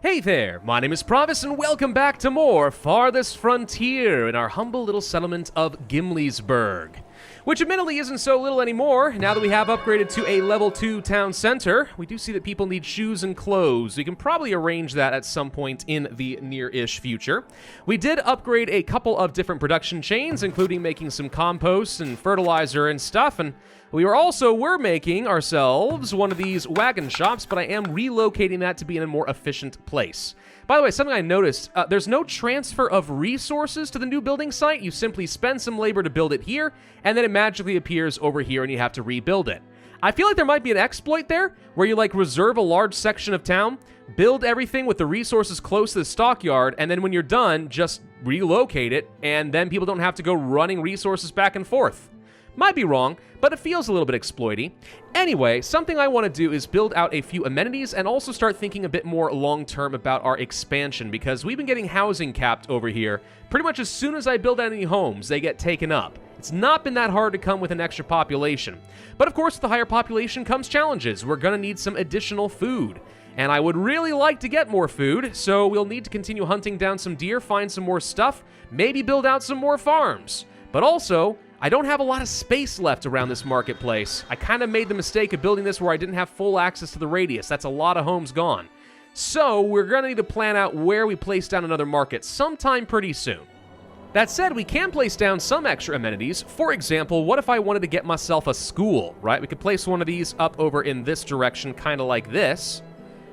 Hey there, my name is Pravus and welcome back to more Farthest Frontier in our humble little settlement of Gimliesburg. Which admittedly isn't so little anymore, now that we have upgraded to a level 2 town center. We do see that people need shoes and clothes. We can probably arrange that at some point in the near-ish future. We did upgrade a couple of different production chains, including making some compost and fertilizer and stuff, and we're making ourselves one of these wagon shops, but I am relocating that to be in a more efficient place. By the way, something I noticed, there's no transfer of resources to the new building site. You simply spend some labor to build it here, and then it magically appears over here and you have to rebuild it. I feel like there might be an exploit there, where you reserve a large section of town, build everything with the resources close to the stockyard, and then when you're done, just relocate it, and then people don't have to go running resources back and forth. Might be wrong, but it feels a little bit exploity. Anyway, something I want to do is build out a few amenities and also start thinking a bit more long-term about our expansion, because we've been getting housing capped over here. Pretty much as soon as I build any homes, they get taken up. It's not been that hard to come with an extra population. But of course, with the higher population comes challenges. We're going to need some additional food. And I would really like to get more food, so we'll need to continue hunting down some deer, find some more stuff, maybe build out some more farms. But also, I don't have a lot of space left around this marketplace. I kind of made the mistake of building this where I didn't have full access to the radius. That's a lot of homes gone. So we're going to need to plan out where we place down another market sometime pretty soon. That said, we can place down some extra amenities. For example, what if I wanted to get myself a school, right? We could place one of these up over in this direction, kind of like this.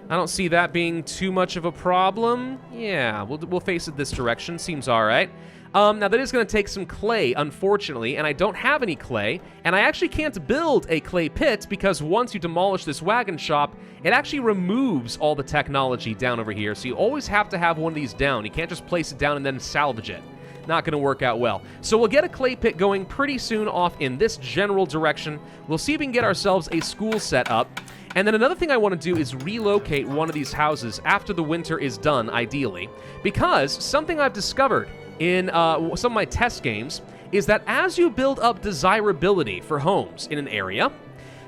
I don't see that being too much of a problem. Yeah, we'll face it this direction. Seems all right. Now, that is going to take some clay, unfortunately, and I don't have any clay, and I actually can't build a clay pit because once you demolish this wagon shop, it actually removes all the technology down over here, so you always have to have one of these down. You can't just place it down and then salvage it. Not going to work out well. So we'll get a clay pit going pretty soon off in this general direction. We'll see if we can get ourselves a school set up. And then another thing I want to do is relocate one of these houses after the winter is done, ideally, because something I've discovered in some of my test games is that as you build up desirability for homes in an area,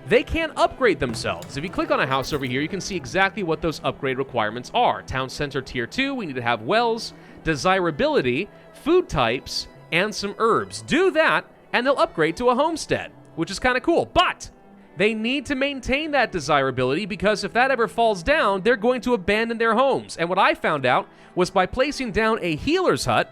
they can upgrade themselves. If you click on a house over here, you can see exactly what those upgrade requirements are. Town Center Tier 2, we need to have wells, desirability, food types, and some herbs. Do that, and they'll upgrade to a homestead, which is kind of cool. But they need to maintain that desirability, because if that ever falls down, they're going to abandon their homes. And what I found out was by placing down a healer's hut,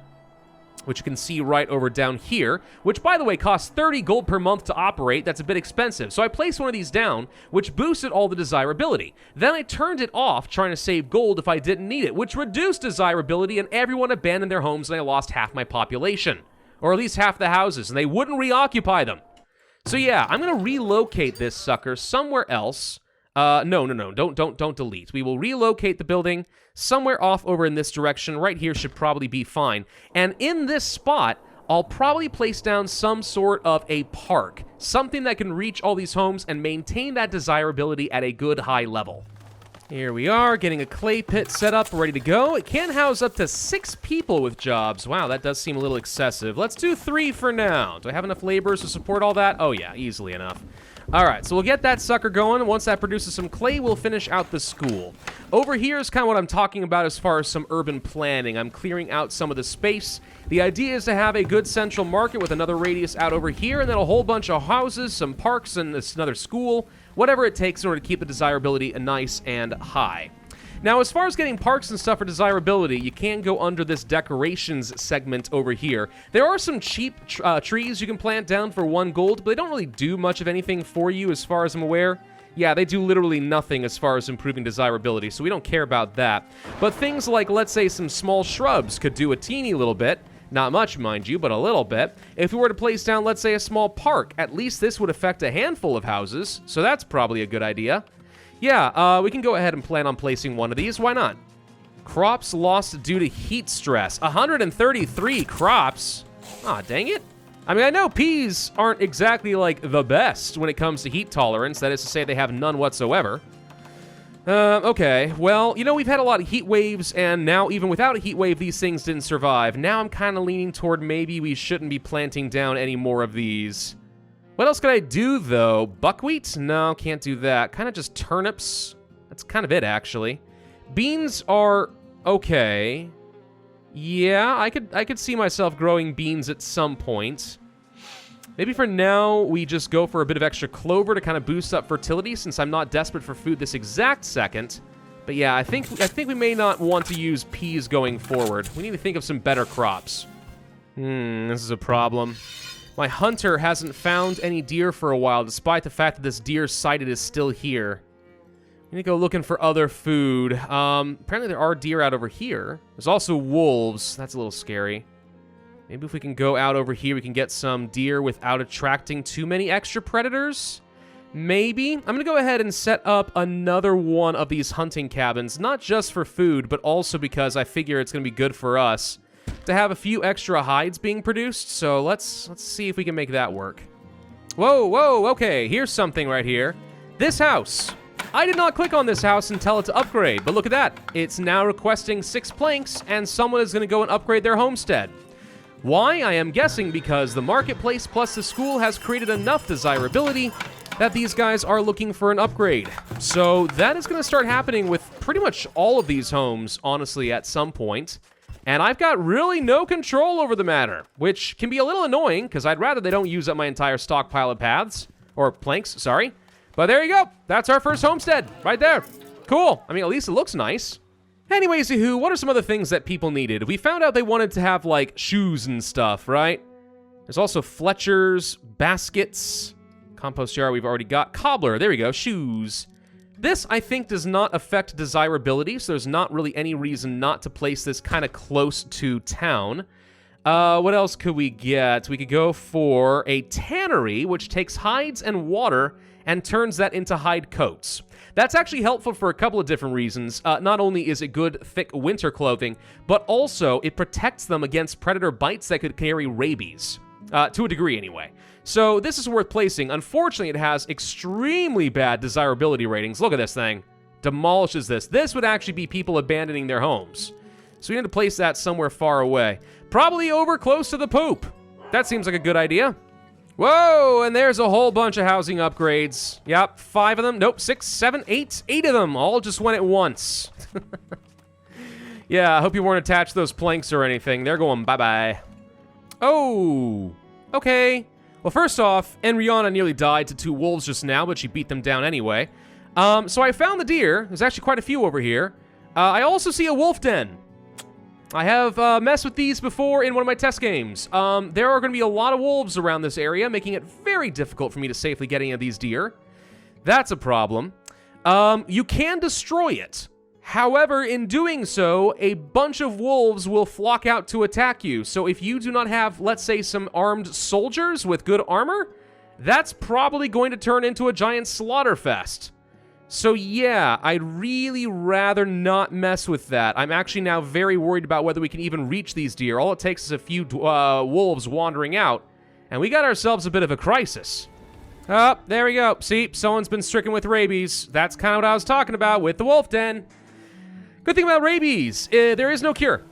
which you can see right over down here, which, by the way, costs 30 gold per month to operate. That's a bit expensive. So I placed one of these down, which boosted all the desirability. Then I turned it off, trying to save gold if I didn't need it, which reduced desirability, and everyone abandoned their homes, and I lost half my population. Or at least half the houses, and they wouldn't reoccupy them. So yeah, I'm going to relocate this sucker somewhere else. No, don't delete. We will relocate the building somewhere off over in this direction. Right here should probably be fine. And in this spot, I'll probably place down some sort of a park. Something that can reach all these homes and maintain that desirability at a good high level. Here we are, getting a clay pit set up, ready to go. It can house up to 6 people with jobs. Wow, that does seem a little excessive. Let's do 3 for now. Do I have enough laborers to support all that? Oh yeah, easily enough. All right, so we'll get that sucker going. Once that produces some clay, we'll finish out the school. Over here is kind of what I'm talking about as far as some urban planning. I'm clearing out some of the space. The idea is to have a good central market with another radius out over here, and then a whole bunch of houses, some parks, and another school. Whatever it takes in order to keep the desirability nice and high. Now, as far as getting parks and stuff for desirability, you can go under this decorations segment over here. There are some cheap trees you can plant down for 1 gold, but they don't really do much of anything for you as far as I'm aware. Yeah, they do literally nothing as far as improving desirability, so we don't care about that. But things like, let's say, some small shrubs could do a teeny little bit. Not much, mind you, but a little bit. If we were to place down, let's say, a small park, at least this would affect a handful of houses, so that's probably a good idea. Yeah, we can go ahead and plan on placing one of these. Why not? Crops lost due to heat stress. 133 crops. Aw, dang it. I mean, I know peas aren't exactly, the best when it comes to heat tolerance. That is to say, they have none whatsoever. Okay. Well, we've had a lot of heat waves, and now even without a heat wave, these things didn't survive. Now I'm kind of leaning toward maybe we shouldn't be planting down any more of these. What else could I do, though? Buckwheat? No, can't do that. Kind of just turnips. That's kind of it, actually. Beans are okay. Yeah, I could see myself growing beans at some point. Maybe for now, we just go for a bit of extra clover to kind of boost up fertility, since I'm not desperate for food this exact second. But yeah, I think we may not want to use peas going forward. We need to think of some better crops. This is a problem. My hunter hasn't found any deer for a while, despite the fact that this deer sighted is still here. We need to go looking for other food. Apparently there are deer out over here. There's also wolves. That's a little scary. Maybe if we can go out over here, we can get some deer without attracting too many extra predators. Maybe. I'm going to go ahead and set up another one of these hunting cabins, not just for food, but also because I figure it's going to be good for us to have a few extra hides being produced. So let's see if we can make that work. Whoa, okay, here's something right here. This house. I did not click on this house and tell it to upgrade, but look at that. It's now requesting 6 planks, and someone is going to go and upgrade their homestead. Why? I am guessing because the marketplace plus the school has created enough desirability that these guys are looking for an upgrade. So that is going to start happening with pretty much all of these homes, honestly, at some point. And I've got really no control over the matter, which can be a little annoying, because I'd rather they don't use up my entire stockpile of paths, or planks, sorry. But there you go. That's our first homestead, right there. Cool. I mean, at least it looks nice. Anyways, who? What are some other things that people needed? We found out they wanted to have, like, shoes and stuff, right? There's also Fletchers, baskets, compost jar we've already got, cobbler, there we go, shoes. This, I think, does not affect desirability, so there's not really any reason not to place this kind of close to town. What else could we get? We could go for a tannery, which takes hides and water and turns that into hide coats. That's actually helpful for a couple of different reasons. Not only is it good, thick winter clothing, but also it protects them against predator bites that could carry rabies. To a degree, anyway. So this is worth placing. Unfortunately, it has extremely bad desirability ratings. Look at this thing. Demolishes this. This would actually be people abandoning their homes. So we need to place that somewhere far away. Probably over close to the poop. That seems like a good idea. Whoa, and there's a whole bunch of housing upgrades. Yep, 5 of them. Nope, 6, 7, 8. 8 of them. All just went at once. Yeah, I hope you weren't attached to those planks or anything. They're going bye-bye. Oh, okay. Well, first off, Enriana nearly died to 2 wolves just now, but she beat them down anyway. So I found the deer. There's actually quite a few over here. I also see a wolf den. I have messed with these before in one of my test games. There are going to be a lot of wolves around this area, making it very difficult for me to safely get any of these deer. That's a problem. You can destroy it. However, in doing so, a bunch of wolves will flock out to attack you. So if you do not have, let's say, some armed soldiers with good armor, that's probably going to turn into a giant slaughter fest. So yeah, I'd really rather not mess with that. I'm actually now very worried about whether we can even reach these deer. All it takes is a few wolves wandering out, and we got ourselves a bit of a crisis. Oh, there we go. See, someone's been stricken with rabies. That's kind of what I was talking about with the wolf den. Good thing about rabies, there is no cure.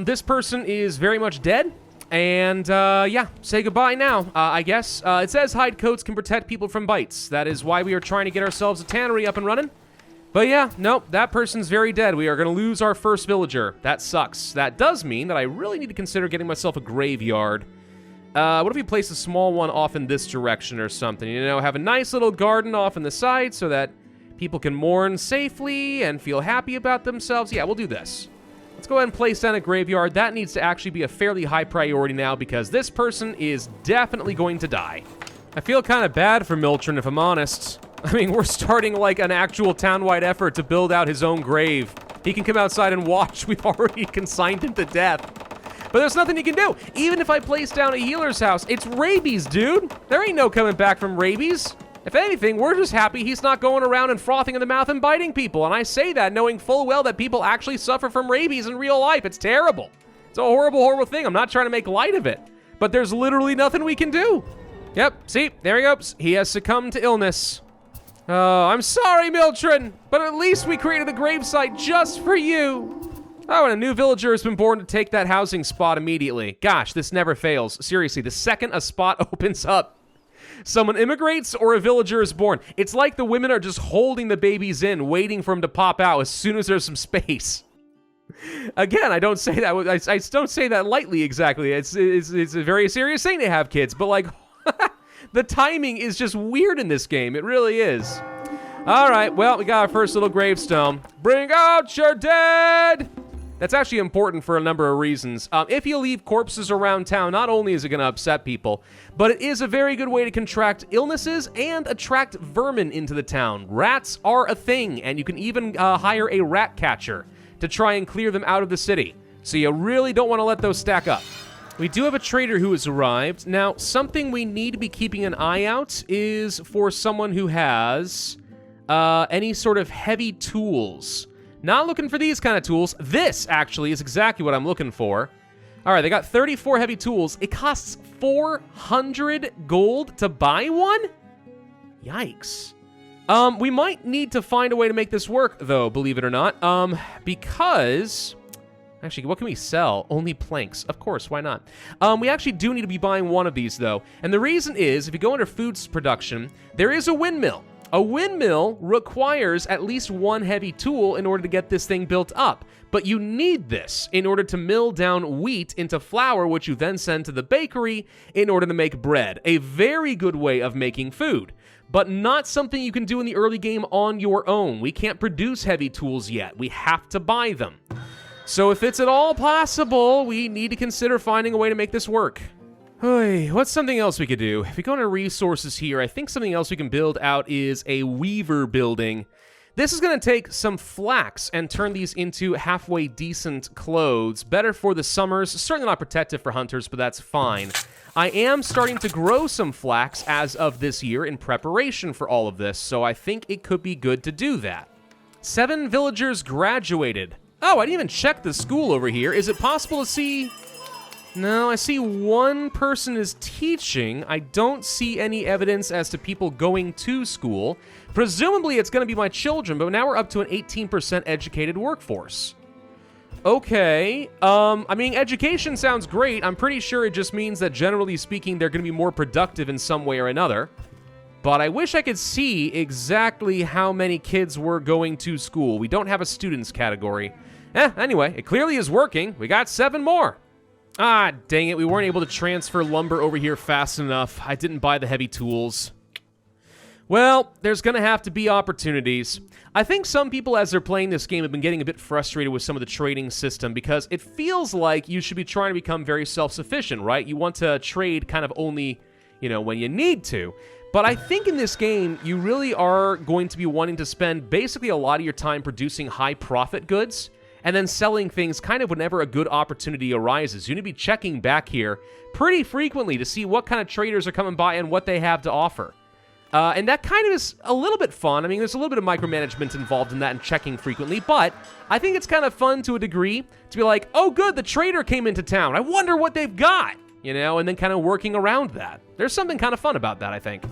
This person is very much dead, and yeah, say goodbye now, I guess. It says hide coats can protect people from bites. That is why we are trying to get ourselves a tannery up and running. But yeah, nope, that person's very dead. We are going to lose our first villager. That sucks. That does mean that I really need to consider getting myself a graveyard. What if we place a small one off in this direction or something? You know, have a nice little garden off in the side so that people can mourn safely and feel happy about themselves. Yeah, we'll do this. Let's go ahead and place down a graveyard. That needs to actually be a fairly high priority now because this person is definitely going to die. I feel kind of bad for Miltron, if I'm honest. I mean, we're starting like an actual town-wide effort to build out his own grave. He can come outside and watch. We've already consigned him to death. But there's nothing you can do. Even if I place down a healer's house, it's rabies, dude. There ain't no coming back from rabies. If anything, we're just happy he's not going around and frothing in the mouth and biting people. And I say that knowing full well that people actually suffer from rabies in real life. It's terrible. It's a horrible, horrible thing. I'm not trying to make light of it. But there's literally nothing we can do. Yep, see, there he goes. He has succumbed to illness. Oh, I'm sorry, Miltron, but at least we created a gravesite just for you. Oh, and a new villager has been born to take that housing spot immediately. Gosh, this never fails. Seriously, the second a spot opens up, Someone immigrates or a villager is born. It's like the women are just holding the babies in, waiting for them to pop out as soon as there's some space. Again, I don't say that. I don't say that lightly. Exactly. It's a very serious thing to have kids, but like, the timing is just weird in this game. It really is. All right. Well, we got our first little gravestone. Bring out your dead. That's actually important for a number of reasons. If you leave corpses around town, not only is it going to upset people, but it is a very good way to contract illnesses and attract vermin into the town. Rats are a thing, and you can even hire a rat catcher to try and clear them out of the city. So you really don't want to let those stack up. We do have a trader who has arrived. Now, something we need to be keeping an eye out is for someone who has any sort of heavy tools. Not looking for these kind of tools. This, actually, is exactly what I'm looking for. All right, they got 34 heavy tools. It costs 400 gold to buy one? Yikes. We might need to find a way to make this work, though, believe it or not. Because... Actually, what can we sell? Only planks. Of course, why not? We actually do need to be buying one of these, though. And the reason is, if you go under foods production, there is a windmill. A windmill requires at least one heavy tool in order to get this thing built up. But you need this in order to mill down wheat into flour, which you then send to the bakery in order to make bread. A very good way of making food, but not something you can do in the early game on your own. We can't produce heavy tools yet. We have to buy them. So if it's at all possible, we need to consider finding a way to make this work. What's something else we could do? If we go into resources here, I think something else we can build out is a weaver building. This is going to take some flax and turn these into halfway decent clothes. Better for the summers. Certainly not protective for hunters, but that's fine. I am starting to grow some flax as of this year in preparation for all of this, so I think it could be good to do that. 7 villagers graduated. Oh, I didn't even check the school over here. Is it possible to see... No, I see one person is teaching. I don't see any evidence as to people going to school. Presumably it's going to be my children, but now we're up to an 18% educated workforce. Okay, I mean, education sounds great. I'm pretty sure it just means that generally speaking, they're going to be more productive in some way or another. But I wish I could see exactly how many kids were going to school. We don't have a students category. Anyway, it clearly is working. We got 7 more. Ah, dang it, we weren't able to transfer lumber over here fast enough. I didn't buy the heavy tools. Well, there's gonna have to be opportunities. I think some people, as they're playing this game, have been getting a bit frustrated with some of the trading system because it feels like you should be trying to become very self-sufficient, right? You want to trade kind of only, when you need to. But I think in this game, you really are going to be wanting to spend basically a lot of your time producing high-profit goods and then selling things kind of whenever a good opportunity arises. You need to be checking back here pretty frequently to see what kind of traders are coming by and what they have to offer. And that kind of is a little bit fun. I mean, there's a little bit of micromanagement involved in that and checking frequently, but I think it's kind of fun to a degree to be like, oh good, the trader came into town. I wonder what they've got, and then kind of working around that. There's something kind of fun about that, I think.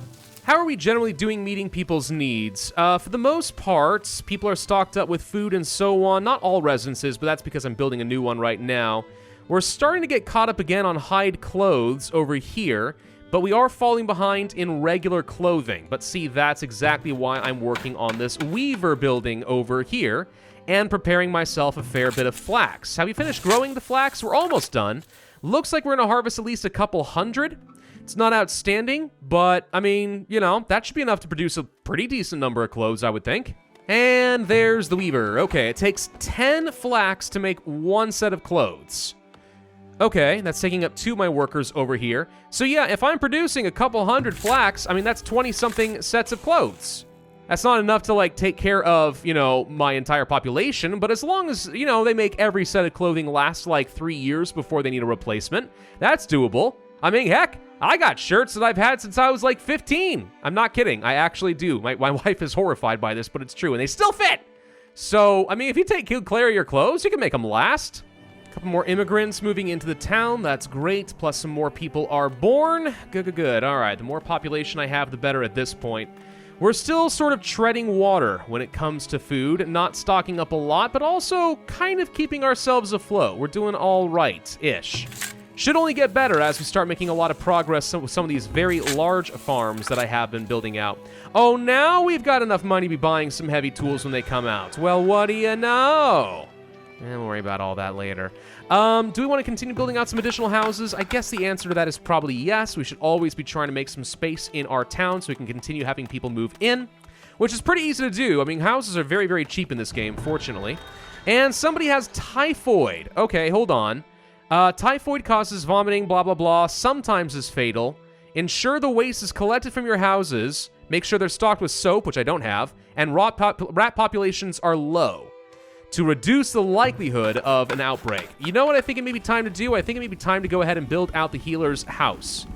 How are we generally doing meeting people's needs? For the most part, people are stocked up with food and so on. Not all residences, but that's because I'm building a new one right now. We're starting to get caught up again on hide clothes over here, but we are falling behind in regular clothing. But see, that's exactly why I'm working on this weaver building over here and preparing myself a fair bit of flax. Have we finished growing the flax? We're almost done. Looks like we're going to harvest at least a couple hundred. It's not outstanding, but, I mean, that should be enough to produce a pretty decent number of clothes, I would think. And there's the weaver. Okay, it takes 10 flax to make 1 set of clothes. Okay, that's taking up 2 of my workers over here. So yeah, if I'm producing a couple hundred flax, I mean, that's 20-something sets of clothes. That's not enough to, take care of, my entire population, but as long as, they make every set of clothing last, 3 years before they need a replacement, that's doable. I mean, heck, I got shirts that I've had since I was 15. I'm not kidding. I actually do. My wife is horrified by this, but it's true, and they still fit. So, I mean, if you take good care of your clothes, you can make them last. A couple more immigrants moving into the town. That's great. Plus some more people are born. Good. All right, the more population I have, the better at this point. We're still sort of treading water when it comes to food, not stocking up a lot, but also kind of keeping ourselves afloat. We're doing all right-ish. should only get better as we start making a lot of progress with some of these very large farms that I have been building out. Oh, now we've got enough money to be buying some heavy tools when they come out. Well, what do you know? We'll worry about all that later. Do we want to continue building out some additional houses? I guess the answer to that is probably yes. We should always be trying to make some space in our town so we can continue having people move in, which is pretty easy to do. I mean, houses are very, very cheap in this game, fortunately. And somebody has typhoid. Okay, hold on. Typhoid causes vomiting, blah, blah, blah, sometimes is fatal. Ensure the waste is collected from your houses. Make sure they're stocked with soap, which I don't have. And rat populations are low to reduce the likelihood of an outbreak. You know what I think it may be time to do? I think it may be time to go ahead and build out the healer's house.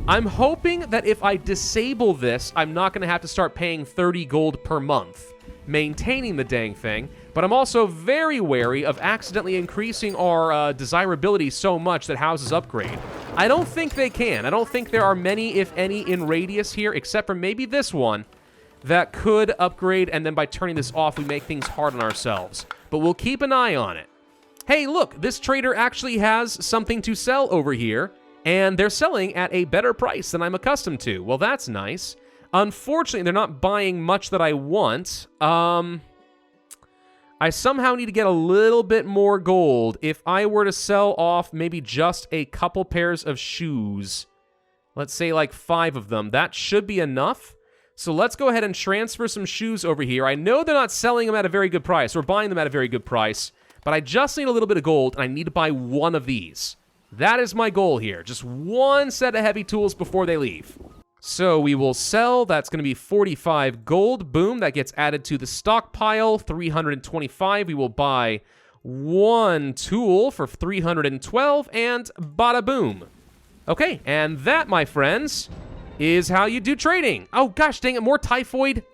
I'm hoping that if I disable this, I'm not going to have to start paying 30 gold per month maintaining the dang thing, but I'm also very wary of accidentally increasing our desirability so much that houses upgrade. I don't think they can. I don't think there are many, if any, in radius here, except for maybe this one, that could upgrade, and then by turning this off, we make things hard on ourselves. But we'll keep an eye on it. Hey, look, this trader actually has something to sell over here, and they're selling at a better price than I'm accustomed to. Well, that's nice. Unfortunately, they're not buying much that I want. I somehow need to get a little bit more gold. If I were to sell off maybe just a couple pairs of shoes, let's say like 5 of them, that should be enough. So let's go ahead and transfer some shoes over here. I know they're not selling them at a very good price, or buying them at a very good price, but I just need a little bit of gold, and I need to buy one of these. That is my goal here. Just one set of heavy tools before they leave. So we will sell. That's going to be 45 gold. Boom. That gets added to the stockpile. 325. We will buy one tool for 312, and bada boom. Okay, and that, my friends, is how you do trading. Oh, gosh dang it, more typhoid.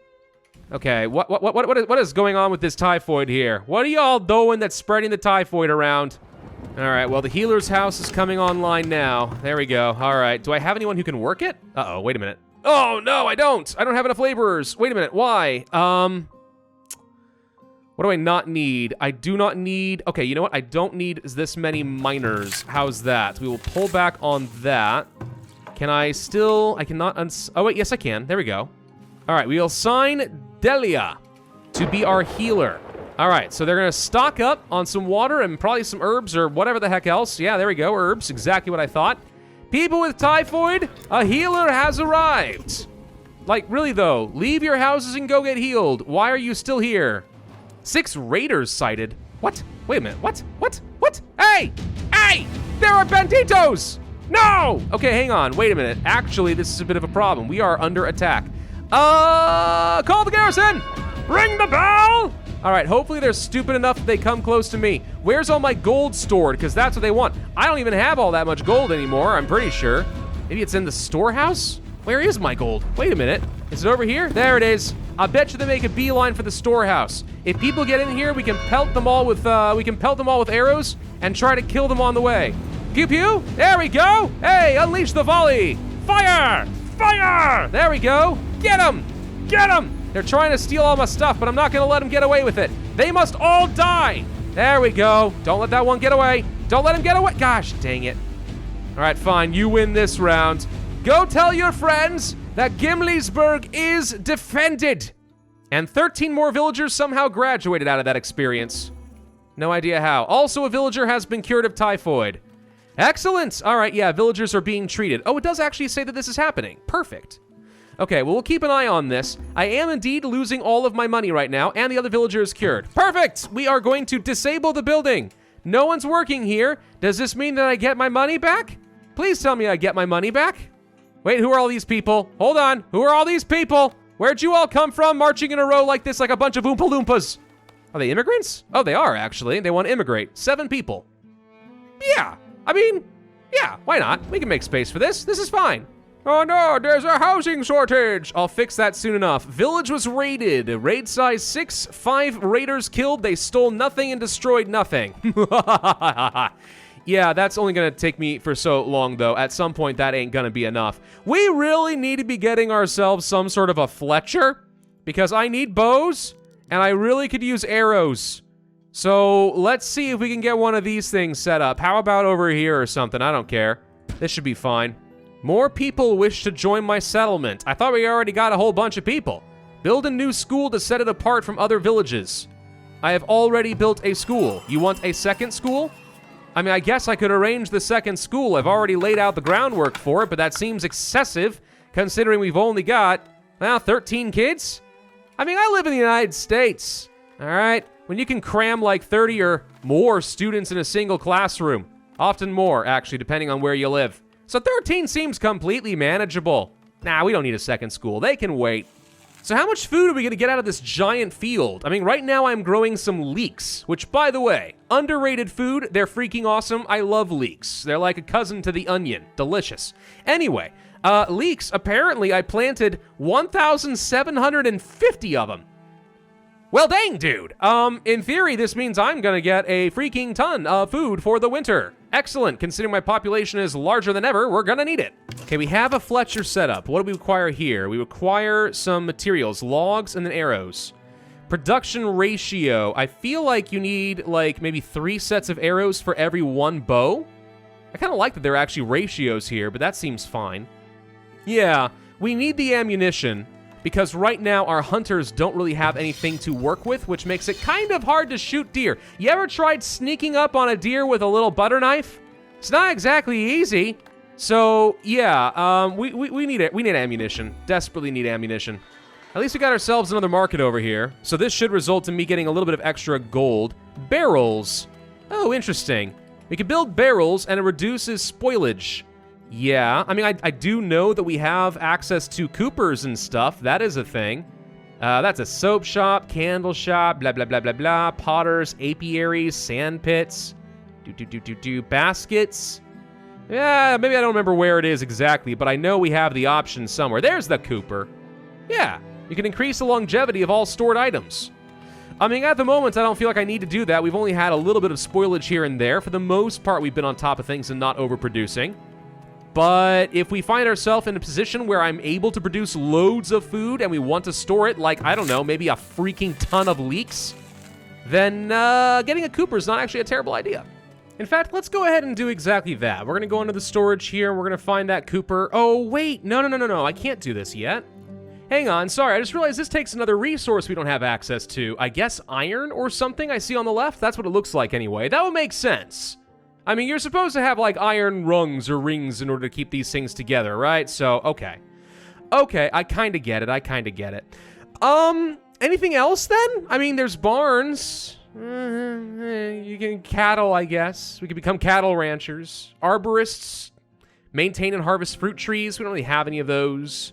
Okay, what is going on with this typhoid here? What are y'all doing that's spreading the typhoid around? All right, well, the healer's house is coming online now. There we go. All right, do I have anyone who can work it? Uh-oh, wait a minute. Oh, no, I don't. I don't have enough laborers. Wait a minute, why? What do I not need? I do not need... Okay, you know what? I don't need this many miners. How's that? We will pull back on that. Can I still... I cannot... Oh, wait, yes, I can. There we go. All right, we will assign Delia to be our healer. All right, so they're going to stock up on some water and probably some herbs or whatever the heck else. Yeah, there we go, herbs, exactly what I thought. People with typhoid, a healer has arrived. Like, really, though, leave your houses and go get healed. Why are you still here? 6 raiders sighted. What? Wait a minute, what? What? Hey! Hey! There are banditos! No! Okay, hang on, wait a minute. Actually, this is a bit of a problem. We are under attack. Call the garrison! Ring the bell! All right, hopefully they're stupid enough that they come close to me. Where's all my gold stored? Because that's what they want. I don't even have all that much gold anymore, I'm pretty sure. Maybe it's in the storehouse? Where is my gold? Wait a minute. Is it over here? There it is. I bet you they make a beeline for the storehouse. If people get in here, we can pelt them all with arrows and try to kill them on the way. Pew pew. There we go. Hey, unleash the volley. Fire! Fire! There we go. Get them! Get them! They're trying to steal all my stuff, but I'm not going to let them get away with it. They must all die. There we go. Don't let that one get away. Don't let him get away. Gosh, dang it. All right, fine. You win this round. Go tell your friends that Gimliesburg is defended. And 13 more villagers somehow graduated out of that experience. No idea how. Also, a villager has been cured of typhoid. Excellent. All right, yeah, villagers are being treated. Oh, it does actually say that this is happening. Perfect. Okay, well, we'll keep an eye on this. I am indeed losing all of my money right now, and the other villager is cured. Perfect! We are going to disable the building. No one's working here. Does this mean that I get my money back? Please tell me I get my money back. Wait, who are all these people? Hold on. Who are all these people? Where'd you all come from marching in a row like this like a bunch of Oompa Loompas? Are they immigrants? Oh, they are, actually. They want to immigrate. 7 people. Yeah. I mean, yeah, why not? We can make space for this. This is fine. Oh no, there's a housing shortage. I'll fix that soon enough. Village was raided. Raid size 6, 5 raiders killed. They stole nothing and destroyed nothing. Yeah, that's only gonna take me for so long though. At some point, that ain't gonna be enough. We really need to be getting ourselves some sort of a Fletcher because I need bows and I really could use arrows. So let's see if we can get one of these things set up. How about over here or something? I don't care. This should be fine. More people wish to join my settlement. I thought we already got a whole bunch of people. Build a new school to set it apart from other villages. I have already built a school. You want a second school? I mean, I guess I could arrange the second school. I've already laid out the groundwork for it, but that seems excessive considering we've only got, well, 13 kids? I mean, I live in the United States, all right? When you can cram like 30 or more students in a single classroom. Often more, actually, depending on where you live. So 13 seems completely manageable. Nah, we don't need a second school. They can wait. So how much food are we going to get out of this giant field? I mean, right now I'm growing some leeks, which, by the way, underrated food. They're freaking awesome. I love leeks. They're like a cousin to the onion. Delicious. Anyway, leeks, apparently I planted 1,750 of them. Well, dang, dude. In theory, this means I'm gonna get a freaking ton of food for the winter. Excellent. Considering my population is larger than ever, we're gonna need it. Okay, we have a Fletcher setup. What do we require here? We require some materials, logs and then arrows. Production ratio. I feel like you need like maybe 3 sets of arrows for every 1 bow. I kind of like that there are actually ratios here, but that seems fine. Yeah, we need the ammunition, because right now our hunters don't really have anything to work with, which makes it kind of hard to shoot deer. You ever tried sneaking up on a deer with a little butter knife? It's not exactly easy. So yeah, we need it. We need ammunition. Desperately need ammunition. At least we got ourselves another market over here. So this should result in me getting a little bit of extra gold. Barrels. Oh, interesting. We can build barrels and it reduces spoilage. Yeah, I mean, I do know that we have access to coopers and stuff. That is a thing. That's a soap shop, candle shop, blah, blah, blah, blah, blah. Potters, apiaries, sand pits, baskets. Yeah, maybe I don't remember where it is exactly, but I know we have the option somewhere. There's the cooper. Yeah, you can increase the longevity of all stored items. I mean, at the moment, I don't feel like I need to do that. We've only had a little bit of spoilage here and there. For the most part, we've been on top of things and not overproducing. But if we find ourselves in a position where I'm able to produce loads of food and we want to store it, like, I don't know, maybe a freaking ton of leeks, then getting a cooper is not actually a terrible idea. In fact, let's go ahead and do exactly that. We're going to go into the storage here. We're going to find that cooper. Oh, wait. No. I can't do this yet. Hang on. Sorry, I just realized this takes another resource we don't have access to. I guess iron or something I see on the left? That's what it looks like anyway. That would make sense. I mean, you're supposed to have, like, iron rungs or rings in order to keep these things together, right? So, okay. Okay, I kind of get it. Anything else, then? I mean, there's barns. You can cattle, I guess. We could become cattle ranchers. Arborists. Maintain and harvest fruit trees. We don't really have any of those.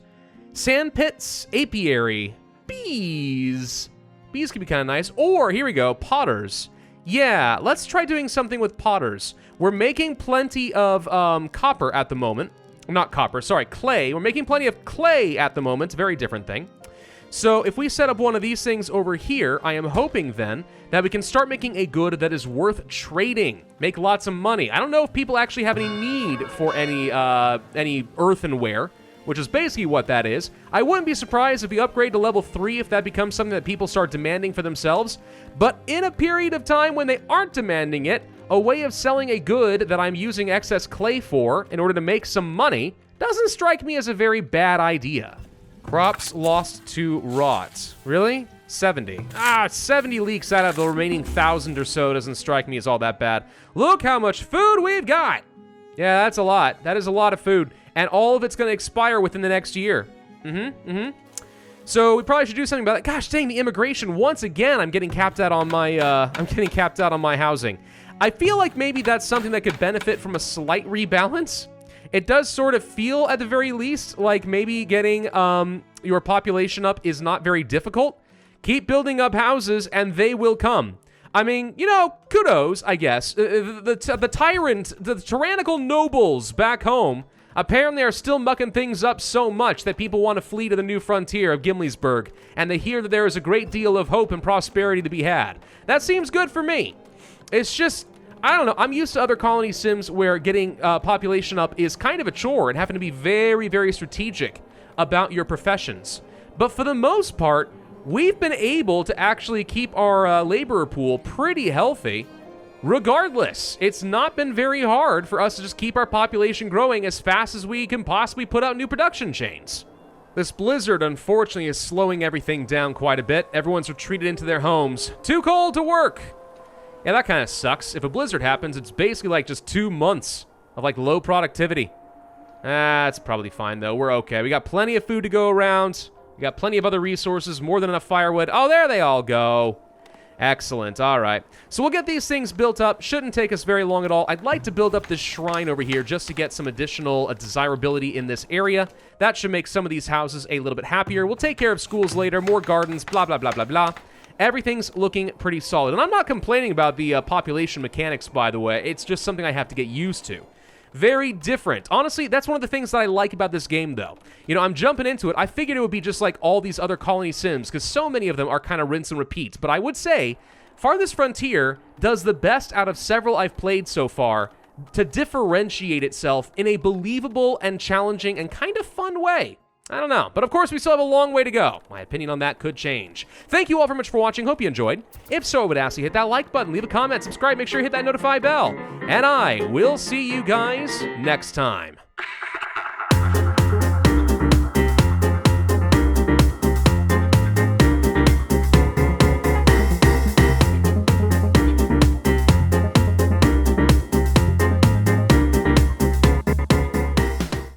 Sand pits. Apiary. Bees. Bees could be kind of nice. Or, here we go, potters. Yeah, let's try doing something with potters. We're making plenty of copper at the moment. Not copper, sorry, clay. We're making plenty of clay at the moment. Very different thing. So if we set up one of these things over here, I am hoping then that we can start making a good that is worth trading. Make lots of money. I don't know if people actually have any need for any earthenware, which is basically what that is. I wouldn't be surprised if we upgrade to level 3 if that becomes something that people start demanding for themselves. But in a period of time when they aren't demanding it, a way of selling a good that I'm using excess clay for in order to make some money doesn't strike me as a very bad idea. Crops lost to rot. Really? 70. 70 leeks out of the remaining 1,000 or so doesn't strike me as all that bad. Look how much food we've got! Yeah, that's a lot. That is a lot of food. And all of it's going to expire within the next year. So we probably should do something about it. Gosh dang, the immigration. Once again, I'm getting capped out on my housing. I feel like maybe that's something that could benefit from a slight rebalance. It does sort of feel, at the very least, like maybe getting your population up is not very difficult. Keep building up houses, and they will come. I mean, you know, kudos, I guess. The tyrannical nobles back home apparently are still mucking things up so much that people want to flee to the new frontier of Gimliesburg, and they hear that there is a great deal of hope and prosperity to be had. That seems good for me. It's just, I don't know, I'm used to other colony sims where getting population up is kind of a chore and having to be very, very strategic about your professions. But for the most part, we've been able to actually keep our laborer pool pretty healthy. Regardless, it's not been very hard for us to just keep our population growing as fast as we can possibly put out new production chains. This blizzard, unfortunately, is slowing everything down quite a bit. Everyone's retreated into their homes. Too cold to work! Yeah, that kind of sucks. If a blizzard happens, it's basically like just 2 months of like low productivity. That's probably fine, though. We're okay. We got plenty of food to go around. We got plenty of other resources, more than enough firewood. Oh, there they all go. Excellent. All right. So we'll get these things built up. Shouldn't take us very long at all. I'd like to build up this shrine over here just to get some additional desirability in this area. That should make some of these houses a little bit happier. We'll take care of schools later, more gardens, blah, blah, blah, blah, blah. Everything's looking pretty solid. And I'm not complaining about the population mechanics, by the way. It's just something I have to get used to. Very different. Honestly, that's one of the things that I like about this game, though. You know, I'm jumping into it. I figured it would be just like all these other colony sims, because so many of them are kind of rinse and repeat. But I would say Farthest Frontier does the best out of several I've played so far to differentiate itself in a believable and challenging and kind of fun way. I don't know. But of course, we still have a long way to go. My opinion on that could change. Thank you all very much for watching. Hope you enjoyed. If so, I would ask you hit that like button, leave a comment, subscribe, make sure you hit that notify bell. And I will see you guys next time.